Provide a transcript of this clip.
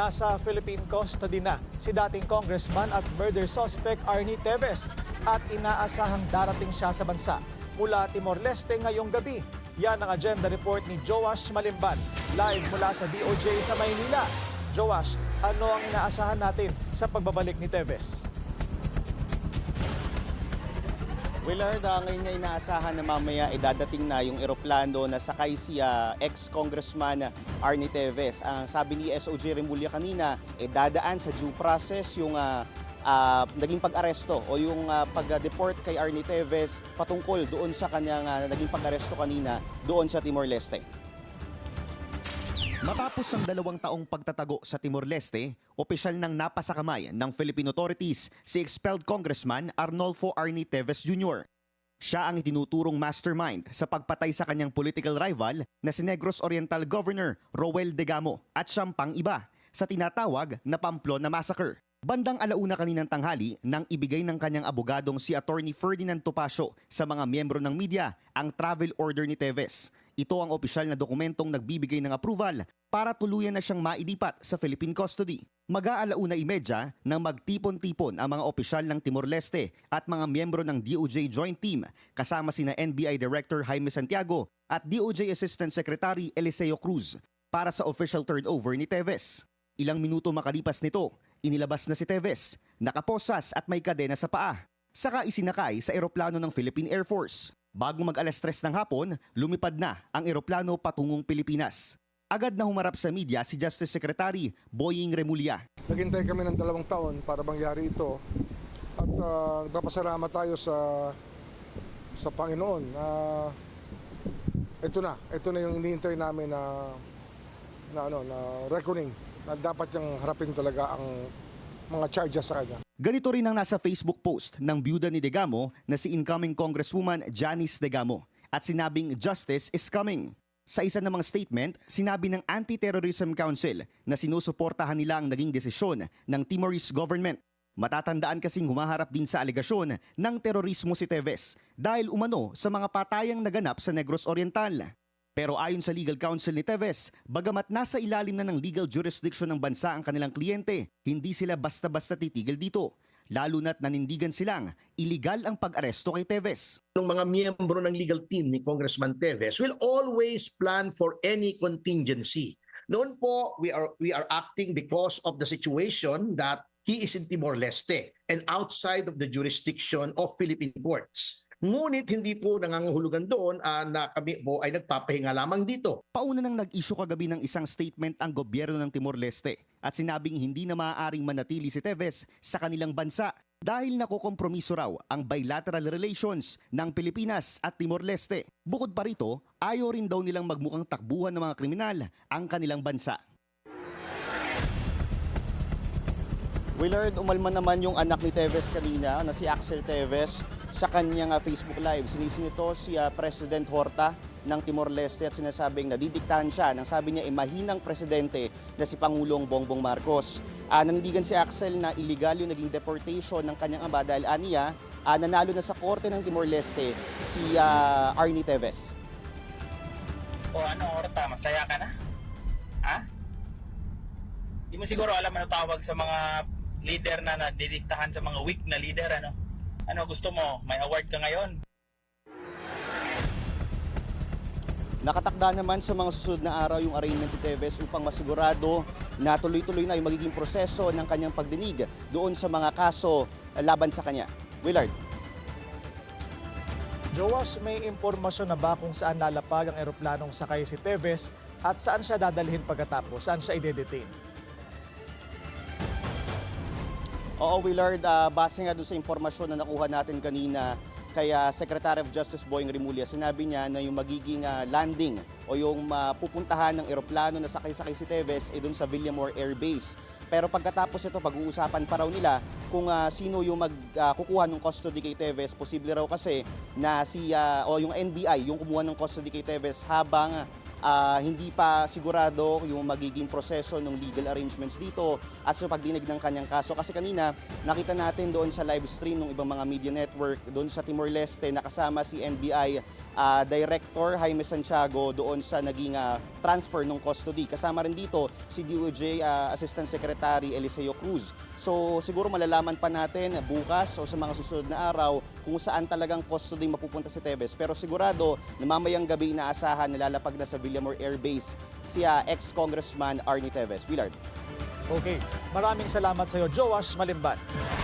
Nasa Philippine custody na si dating congressman at murder suspect Arnie Teves at inaasahang darating siya sa bansa mula Timor-Leste ngayong gabi. Yan ang agenda report ni Joash Malimban, live mula sa DOJ sa Maynila. Joash, ano ang inaasahan natin sa pagbabalik ni Teves? Willard, ngayon nga inaasahan na mamaya dadating na yung eroplano na sakay si ex-congressman Arnie Teves. Ang sabi ni SOJ Remulla kanina, dadaan sa due process yung naging pag-aresto o yung pag-deport kay Arnie Teves patungkol doon sa kanyang naging pag-aresto kanina doon sa Timor-Leste. Matapos ang 2 taong pagtatago sa Timor-Leste, opisyal nang napasakamay ng Philippine authorities si expelled Congressman Arnolfo Arnie Teves Jr. Siya ang itinuturong mastermind sa pagpatay sa kanyang political rival na si Negros Oriental Governor Roel Degamo at siyang pang-iba sa tinatawag na Pamplona Massacre. Bandang 1:00 kaninang tanghali nang ibigay ng kanyang abogadong si Attorney Ferdinand Topacio sa mga miyembro ng media ang travel order ni Teves. Ito ang opisyal na dokumentong nagbibigay ng approval para tuluyan na siyang mailipat sa Philippine custody. Mag-1:30 nang magtipon-tipon ang mga opisyal ng Timor-Leste at mga miyembro ng DOJ Joint Team kasama sina NBI Director Jaime Santiago at DOJ Assistant Secretary Eliseo Cruz para sa official turnover ni Teves. Ilang minuto makalipas nito, inilabas na si Teves, nakaposas at may kadena sa paa. Saka isinakay sa eroplano ng Philippine Air Force. Bago mag-3:00 ng hapon, lumipad na ang eroplano patungong Pilipinas. Agad na humarap sa media si Justice Secretary Boying Remulla. Naghintay kami ng 2 taon para mangyari ito at nagpapasalamat tayo sa Panginoon. Ito na yung hinihintay namin na reckoning na dapat niyang harapin talaga ang mga charges sa kanya. Ganito rin ang nasa Facebook post ng byuda ni Degamo na si incoming Congresswoman Janice Degamo at sinabing justice is coming. Sa isa namang statement, sinabi ng Anti-Terrorism Council na sinusuportahan nila ang naging desisyon ng Timorese government. Matatandaan kasing humaharap din sa alegasyon ng terorismo si Teves dahil umano sa mga patayang naganap sa Negros Oriental. Pero ayon sa legal counsel ni Teves, bagamat nasa ilalim na ng legal jurisdiction ng bansa ang kanilang kliyente, hindi sila basta-basta titigil dito. Lalo na't nanindigan silang iligal ang pag-aresto kay Teves. Ng mga miyembro ng legal team ni Congressman Teves will always plan for any contingency. Noon po, we are acting because of the situation that he is in Timor-Leste and outside of the jurisdiction of Philippine courts. Ngunit hindi po nangangahulugan doon na kami po ay nagpapahinga lamang dito. Pauna nang nag-issue kagabi ng isang statement ang gobyerno ng Timor-Leste at sinabing hindi na maaaring manatili si Teves sa kanilang bansa dahil nakokompromiso raw ang bilateral relations ng Pilipinas at Timor-Leste. Bukod pa rito, ayaw rin daw nilang magmukhang takbuhan ng mga kriminal ang kanilang bansa. Willard, umalman naman yung anak ni Teves kanina na si Axel Teves sa kanyang Facebook Live. Sinising ito si President Horta ng Timor-Leste at sinasabing nadidiktahan siya ng sabi niya mahinang presidente na si Pangulong Bongbong Marcos. Nanindigan si Axel na illegal yung naging deportation ng kanyang ama dahil aniya nanalo na sa korte ng Timor-Leste si Arnie Teves. O ano, Horta, masaya ka na? Ha? Di mo siguro alam ano tawag sa mga leader na nadidiktahan sa mga weak na leader, ano? Ano gusto mo? May award ka ngayon? Nakatakda naman sa mga susunod na araw yung arraignment ni Teves upang masigurado na tuloy-tuloy na yung magiging proseso ng kanyang pagdinig doon sa mga kaso laban sa kanya. Willard. Joash, may impormasyon na ba kung saan lalapag ang eroplanong sakay si Teves at saan siya dadalhin pagkatapos? Saan siya i-detain? Oo, Willard, base nga doon sa impormasyon na nakuha natin kanina kay Secretary of Justice Boying Remulla, sinabi niya na yung magiging landing o yung pupuntahan ng eroplano na sakay-sakay si Teves doon sa Villamor Air Base. Pero pagkatapos ito, pag-uusapan pa raw nila kung sino yung magkukuha ng custody kay Teves. Posible raw kasi na yung NBI yung kumuha ng custody kay Teves habang hindi pa sigurado yung magiging proseso ng legal arrangements dito at sa pagdinig ng kanyang kaso. Kasi kanina, nakita natin doon sa live stream ng ibang mga media network doon sa Timor-Leste na kasama si NBI Director Jaime Santiago doon sa naging transfer ng custody. Kasama rin dito si DOJ Assistant Secretary Eliseo Cruz. So siguro malalaman pa natin bukas o sa mga susunod na araw kung saan talagang custody mapupunta si Teves. Pero sigurado na mamayang gabi inaasahan nilalapag na sa Villamor Air Base si ex-Congressman Arnie Teves. Willard. Okay, maraming salamat sa iyo, Joash Malimban.